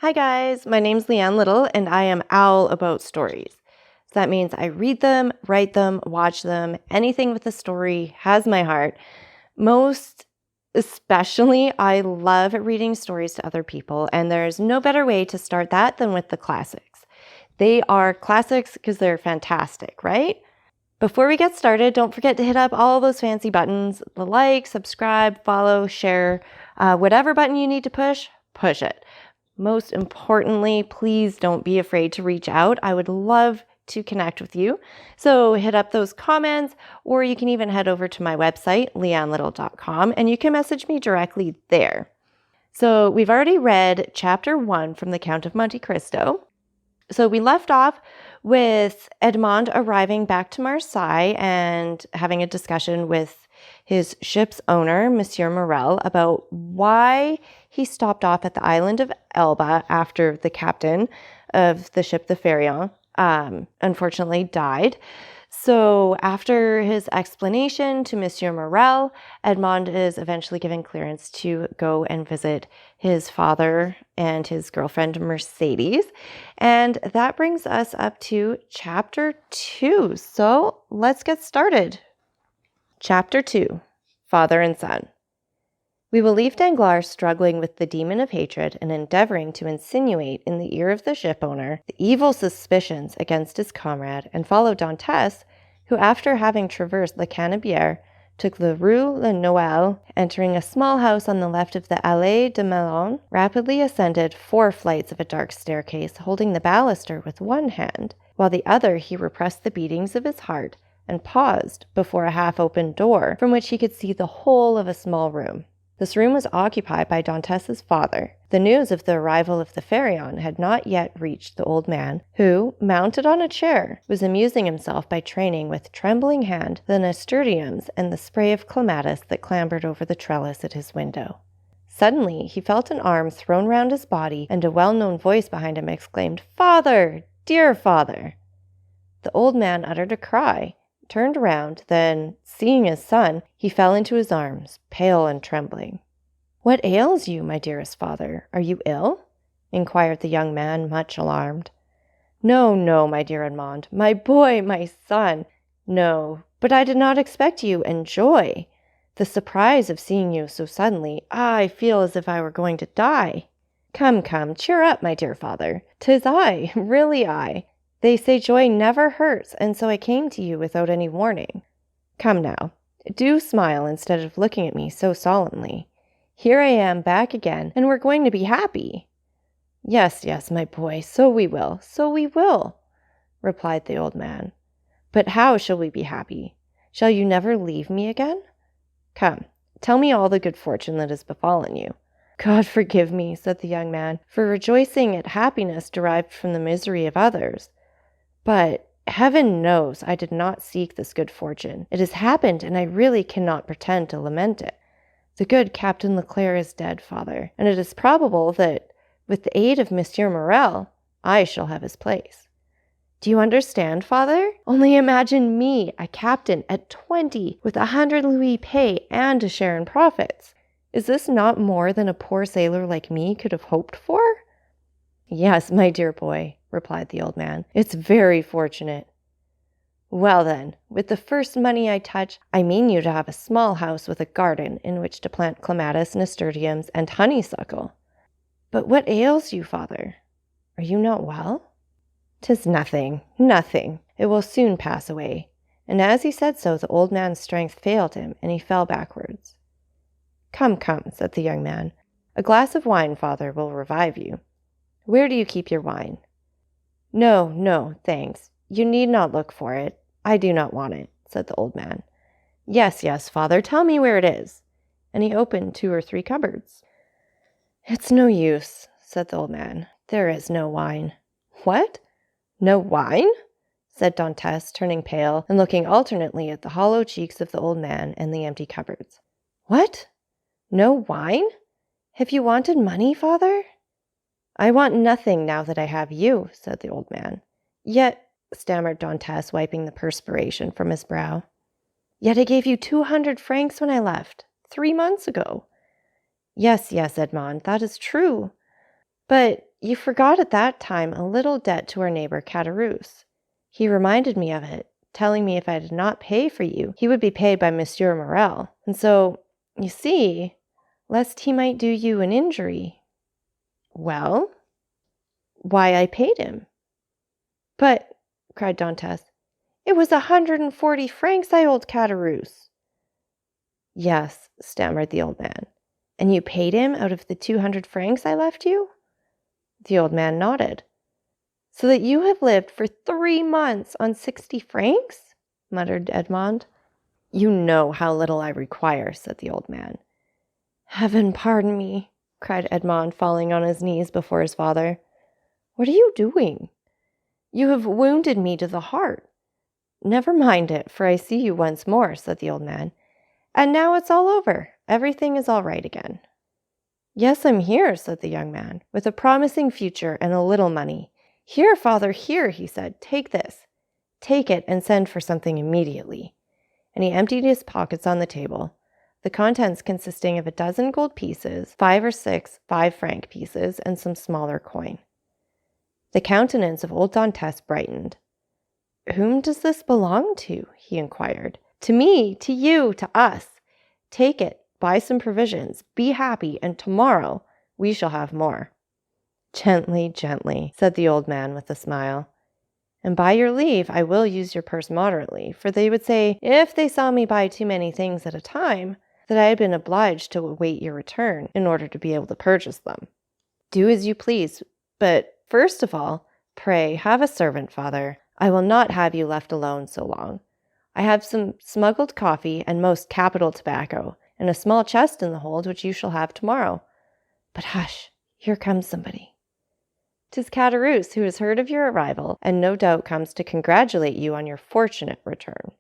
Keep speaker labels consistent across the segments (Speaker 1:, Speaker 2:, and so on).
Speaker 1: Hi guys, my name's Leanne Little and I am all about stories. So that means I read them, write them, watch them. Anything with a story has my heart. Most especially, I love reading stories to other people, and there's no better way to start that than with the classics. They are classics because they're fantastic, right? Before we get started, don't forget to hit up all those fancy buttons, the like, subscribe, follow, share, whatever button you need to push it. Most importantly, please don't be afraid to reach out. I would love to connect with you. So hit up those comments, or you can even head over to my website, leannelittle.com, and you can message me directly there. So we've already read chapter 1 from the Count of Monte Cristo. So we left off with Edmond arriving back to Marseille and having a discussion with his ship's owner, Monsieur Morel, about why he stopped off at the island of Elba after the captain of the ship, the Pharaon, unfortunately died. So after his explanation to Monsieur Morel, Edmond is eventually given clearance to go and visit his father and his girlfriend, Mercedes. And that brings us up to chapter 2. So let's get started. Chapter 2, Father and Son. We will leave Danglars struggling with the demon of hatred and endeavoring to insinuate in the ear of the shipowner the evil suspicions against his comrade, and follow Dantès, who, after having traversed La Canebière, took the Rue La Noël, entering a small house on the left of the Allée de Melun, rapidly ascended 4 flights of a dark staircase, holding the baluster with one hand, while the other he repressed the beatings of his heart, and paused before a half-opened door from which he could see the whole of a small room. This room was occupied by Dantès' father. The news of the arrival of the Pharaon had not yet reached the old man, who, mounted on a chair, was amusing himself by training with trembling hand the nasturtiums and the spray of clematis that clambered over the trellis at his window. Suddenly he felt an arm thrown round his body, and a well-known voice behind him exclaimed, "Father! Dear father!" The old man uttered a cry, turned round, then, seeing his son, he fell into his arms, pale and trembling. "What ails you, my dearest father? Are you ill?" inquired the young man, much alarmed. "No, no, my dear Edmond, my boy, my son. No, but I did not expect you, and joy. The surprise of seeing you so suddenly, I feel as if I were going to die. Come, cheer up, my dear father. 'Tis I, really I. They say joy never hurts, and so I came to you without any warning. Come now, do smile instead of looking at me so solemnly. Here I am back again, and we're going to be happy." Yes, my boy, so we will, replied the old man. "But how shall we be happy? Shall you never leave me again? Come, tell me all the good fortune that has befallen you." "God forgive me," said the young man, "for rejoicing at happiness derived from the misery of others. But heaven knows I did not seek this good fortune. It has happened, and I really cannot pretend to lament it. The good Captain Leclerc is dead, father, and it is probable that, with the aid of Monsieur Morel, I shall have his place. Do you understand, father? Only imagine me, a captain at 20, with 100 louis pay and a share in profits. Is this not more than a poor sailor like me could have hoped for?" "Yes, my dear boy," replied the old man. "It's very fortunate." "Well then, with the first money I touch, I mean you to have a small house with a garden in which to plant clematis, nasturtiums, and honeysuckle." "But what ails you, father? Are you not well?" "'Tis nothing. It will soon pass away." And as he said so, the old man's strength failed him, and he fell backwards. Come, said the young man. "A glass of wine, father, will revive you. Where do you keep your wine?" No, thanks. You need not look for it. I do not want it," said the old man. Yes, father, tell me where it is." And he opened 2 or 3 cupboards. "It's no use," said the old man. "There is no wine." "What? No wine?" said Dantès, turning pale and looking alternately at the hollow cheeks of the old man and the empty cupboards. "What? No wine? Have you wanted money, father?" "I want nothing now that I have you," said the old man. "Yet," stammered Dantès, wiping the perspiration from his brow, "yet I gave you 200 francs when I left, 3 months ago." Yes, Edmond, that is true. But You forgot at that time a little debt to our neighbor Caderousse. He reminded me of it, telling me if I did not pay for you, he would be paid by Monsieur Morel. And so, you see, lest he might do you an injury. Well, why I paid him. But, cried Dantès, it was 140 francs I owed Caderousse. Yes, stammered the old man. And you paid him out of the 200 francs I left you? The old man nodded. So that you have lived for 3 months on 60 francs? Muttered Edmond. You know how little I require, said the old man. Heaven pardon me, cried Edmond, falling on his knees before his father. What are you doing? You have wounded me to the heart. Never mind it, for I see you once more, said the old man. And now it's all over. Everything is all right again. Yes, I'm here, said the young man, with a promising future and a little money. Here, father, here, he said. Take this. Take it and send for something immediately. And he emptied his pockets on the table, the contents consisting of a dozen gold pieces, 5 or 6 5-franc pieces, and some smaller coin. The countenance of old Dantès brightened. Whom does this belong to? He inquired. To me, to you, to us. Take it, buy some provisions, be happy, and tomorrow we shall have more. Gently, gently, said the old man with a smile. And by your leave, I will use your purse moderately, for they would say, if they saw me buy too many things at a time, that I had been obliged to await your return in order to be able to purchase them. Do as you please, but first of all, pray have a servant, father. I will not have you left alone so long. I have some smuggled coffee and most capital tobacco, and a small chest in the hold which you shall have tomorrow. But hush, here comes somebody. 'Tis Caderousse, who has heard of your arrival, and no doubt comes to congratulate you on your fortunate return.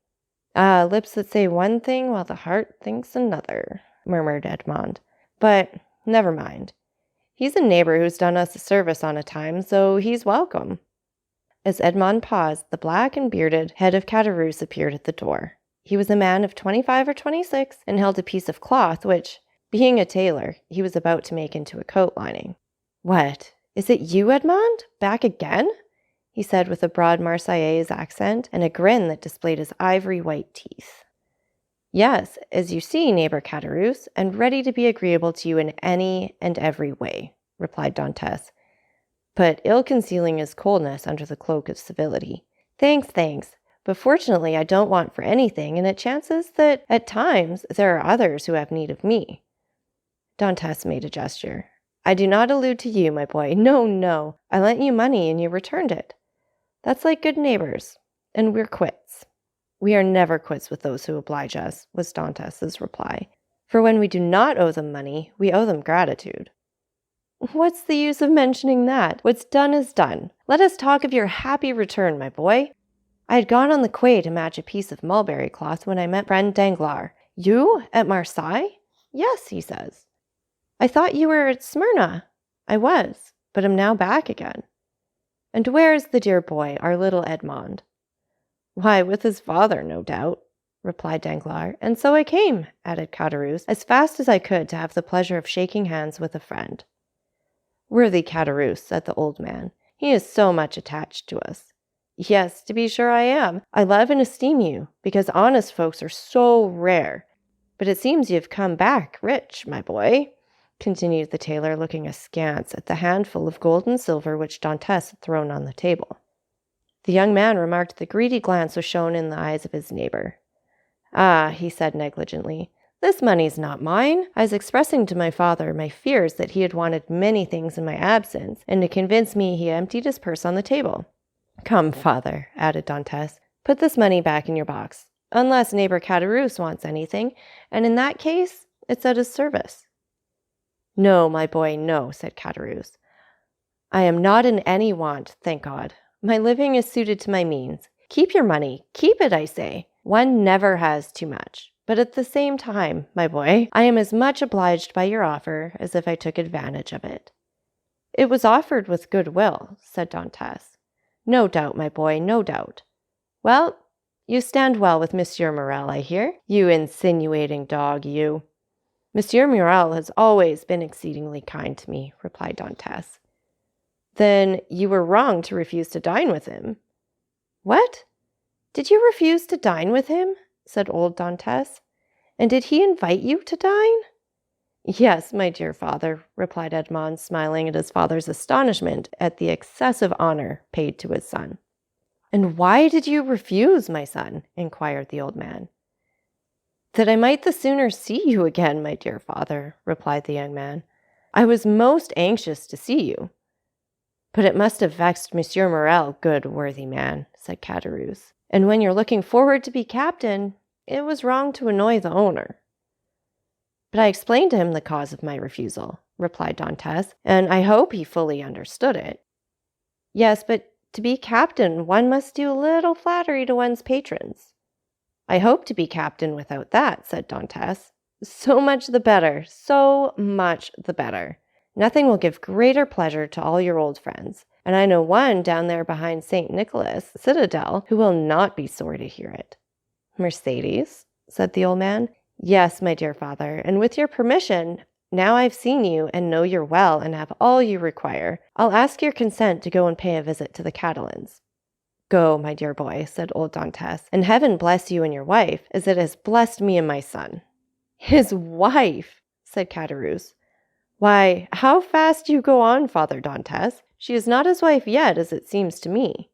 Speaker 1: Ah, lips that say one thing while the heart thinks another, murmured Edmond. But never mind. He's a neighbor who's done us a service on a time, so he's welcome. As Edmond paused, the black and bearded head of Caderousse appeared at the door. He was a man of 25 or 26, and held a piece of cloth which, being a tailor, he was about to make into a coat lining. What? Is it you, Edmond? Back again? He said with a broad Marseillaise accent and a grin that displayed his ivory-white teeth. Yes, as you see, neighbor Caderousse, and ready to be agreeable to you in any and every way, replied Dantès, but ill concealing his coldness under the cloak of civility. Thanks, but fortunately I don't want for anything, and it chances that at times there are others who have need of me. Dantès made a gesture. I do not allude to you, my boy. No. I lent you money and you returned it. That's like good neighbors, and we're quits. We are never quits with those who oblige us, was Dantès' reply. For when we do not owe them money, we owe them gratitude. What's the use of mentioning that? What's done is done. Let us talk of your happy return, my boy. I had gone on the quay to match a piece of mulberry cloth when I met friend Danglars. You? At Marseilles? Yes, he says. I thought you were at Smyrna. I was, but am now back again. And where is the dear boy, our little Edmond? Why, with his father, no doubt, replied Danglars. And so I came, added Caderousse, as fast as I could to have the pleasure of shaking hands with a friend. Worthy Caderousse, said the old man, he is so much attached to us. Yes, to be sure I am. I love and esteem you, because honest folks are so rare. But it seems you have come back rich, my boy, continued the tailor, looking askance at the handful of gold and silver which Dantès had thrown on the table. The young man remarked the greedy glance was shown in the eyes of his neighbor. Ah, he said negligently, this money's not mine. I was expressing to my father my fears that he had wanted many things in my absence, and to convince me he emptied his purse on the table. Come, father, added Dantès, put this money back in your box, unless neighbor Caderousse wants anything, and in that case, it's at his service. No, my boy, no, said Caderousse. I am not in any want, thank God. My living is suited to my means. Keep your money. Keep it, I say. One never has too much. But at the same time, my boy, I am as much obliged by your offer as if I took advantage of it. It was offered with good will, said Dantès. No doubt, my boy, no doubt. Well, you stand well with Monsieur Morel, I hear. You insinuating dog, you. Monsieur Morel has always been exceedingly kind to me, replied Dantès. Then you were wrong to refuse to dine with him. What? Did you refuse to dine with him? Said old Dantes. And did he invite you to dine? Yes, my dear father, replied Edmond, smiling at his father's astonishment at the excessive honor paid to his son. And why did you refuse, my son? Inquired the old man. That I might the sooner see you again, my dear father, replied the young man. I was most anxious to see you. But it must have vexed Monsieur Morel, good worthy man, said Caderousse. And when you're looking forward to be captain, it was wrong to annoy the owner. But I explained to him the cause of my refusal, replied Dantes, and I hope he fully understood it. Yes, but to be captain, one must do a little flattery to one's patrons. I hope to be captain without that, said Dantes. So much the better, so much the better. Nothing will give greater pleasure to all your old friends, and I know one down there behind St. Nicholas Citadel who will not be sorry to hear it. Mercedes, said the old man. Yes, my dear father, and with your permission, now I've seen you and know you're well and have all you require, I'll ask your consent to go and pay a visit to the Catalans. Go, my dear boy, said old Dantes, and heaven bless you and your wife, as it has blessed me and my son. His wife, said Caderousse. Why, how fast you go on, Father Dantes. She is not his wife yet, as it seems to me.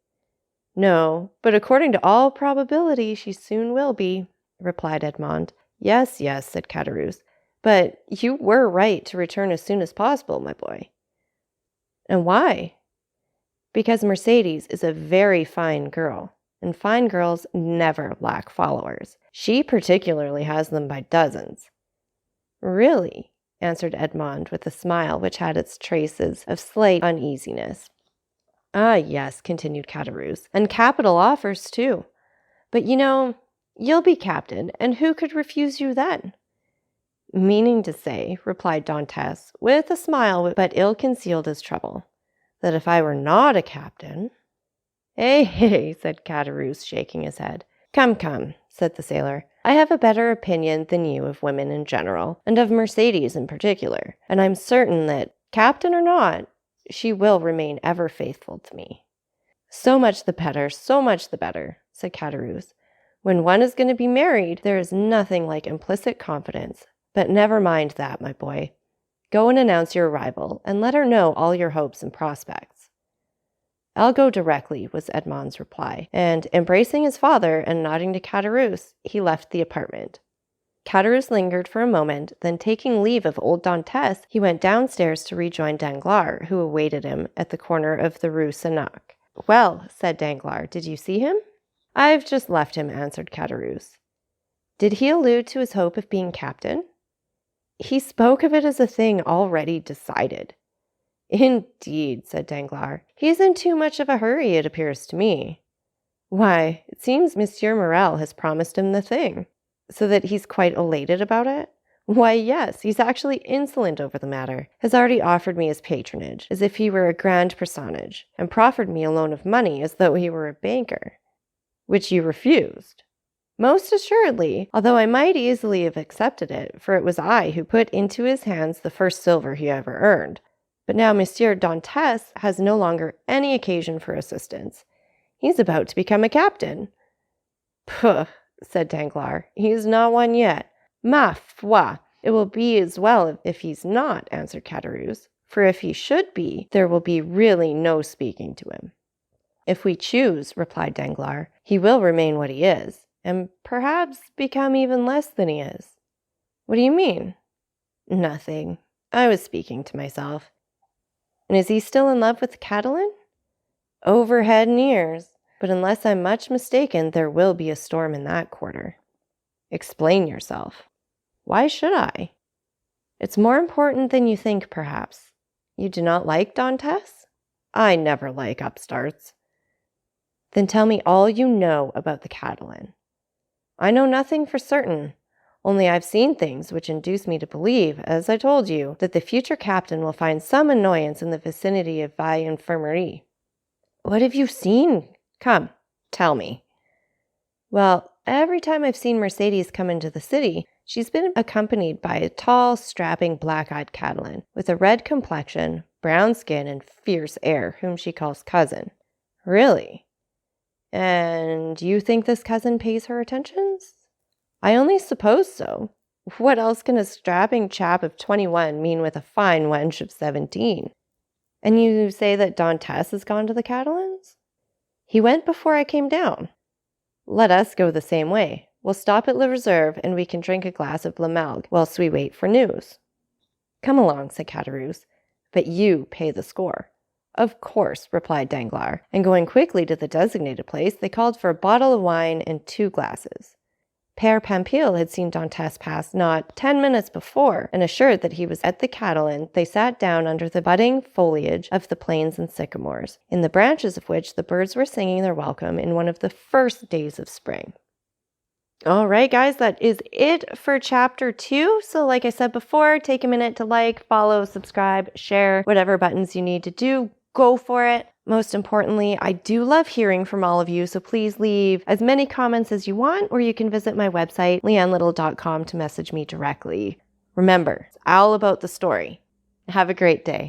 Speaker 1: No, but according to all probability, she soon will be, replied Edmond. Yes, yes, said Caderousse, but you were right to return as soon as possible, my boy. And why? Because Mercedes is a very fine girl, and fine girls never lack followers. She particularly has them by dozens. Really? Answered Edmond with a smile which had its traces of slight uneasiness. Ah, yes, continued Caderousse, and capital offers, too. But you know, you'll be captain, and who could refuse you then? Meaning to say, replied Dantes, with a smile but ill-concealed his trouble, that if I were not a captain— Eh, said Caderousse, shaking his head. Come, come, said the sailor. I have a better opinion than you of women in general, and of Mercedes in particular, and I'm certain that, captain or not, she will remain ever faithful to me. So much the better, said Caderousse. When one is going to be married, there is nothing like implicit confidence. But never mind that, my boy. Go and announce your arrival, and let her know all your hopes and prospects. I'll go directly, was Edmond's reply, and, embracing his father and nodding to Caderousse, he left the apartment. Caderousse lingered for a moment, then taking leave of old Dantes, he went downstairs to rejoin Danglars, who awaited him at the corner of the Rue Senac. Well, said Danglars, did you see him? I've just left him, answered Caderousse. Did he allude to his hope of being captain? He spoke of it as a thing already decided. Indeed, said Danglars. He's in too much of a hurry, it appears to me. Why, it seems Monsieur Morel has promised him the thing. So that he's quite elated about it? Why, yes, he's actually insolent over the matter, has already offered me his patronage, as if he were a grand personage, and proffered me a loan of money as though he were a banker. Which you refused. Most assuredly, although I might easily have accepted it, for it was I who put into his hands the first silver he ever earned. But now Monsieur Dantes has no longer any occasion for assistance. He's about to become a captain. Pooh, said Danglars, he is not one yet. Ma foi, it will be as well if he's not, answered Caderousse, for if he should be, there will be really no speaking to him. If we choose, replied Danglars, he will remain what he is, and perhaps become even less than he is. What do you mean? Nothing. I was speaking to myself. And is he still in love with the Catalan? Over head and ears. But unless I'm much mistaken, there will be a storm in that quarter. Explain yourself. Why should I? It's more important than you think, perhaps. You do not like Dantes? I never like upstarts. Then tell me all you know about the Catalan. I know nothing for certain, only I've seen things which induce me to believe, as I told you, that the future captain will find some annoyance in the vicinity of Ville Infirmerie. What have you seen? Come, tell me. Well, every time I've seen Mercedes come into the city, She's been accompanied by a tall, strapping, black-eyed Catalan with a red complexion, brown skin, and fierce air, whom she calls cousin. Really? And you think this cousin pays her attentions? I only suppose so. What else can a strapping chap of 21 mean with a fine wench of 17? And you say that Dantes has gone to the Catalans? He went before I came down. Let us go the same way. We'll stop at Le Reserve and we can drink a glass of Lamalgue whilst we wait for news. Come along, said Caderousse, but you pay the score. Of course, replied Danglars, and going quickly to the designated place, they called for a bottle of wine and 2 glasses. Père Pampille had seen Dantes pass not 10 minutes before, and assured that he was at the Catalan, they sat down under the budding foliage of the planes and sycamores, in the branches of which the birds were singing their welcome in one of the first days of spring. All right, guys, that is it for chapter 2. So like I said before, take a minute to like, follow, subscribe, share, whatever buttons you need to do. Go for it. Most importantly, I do love hearing from all of you, so please leave as many comments as you want, or you can visit my website, leannelittle.com, to message me directly. Remember, it's all about the story. Have a great day.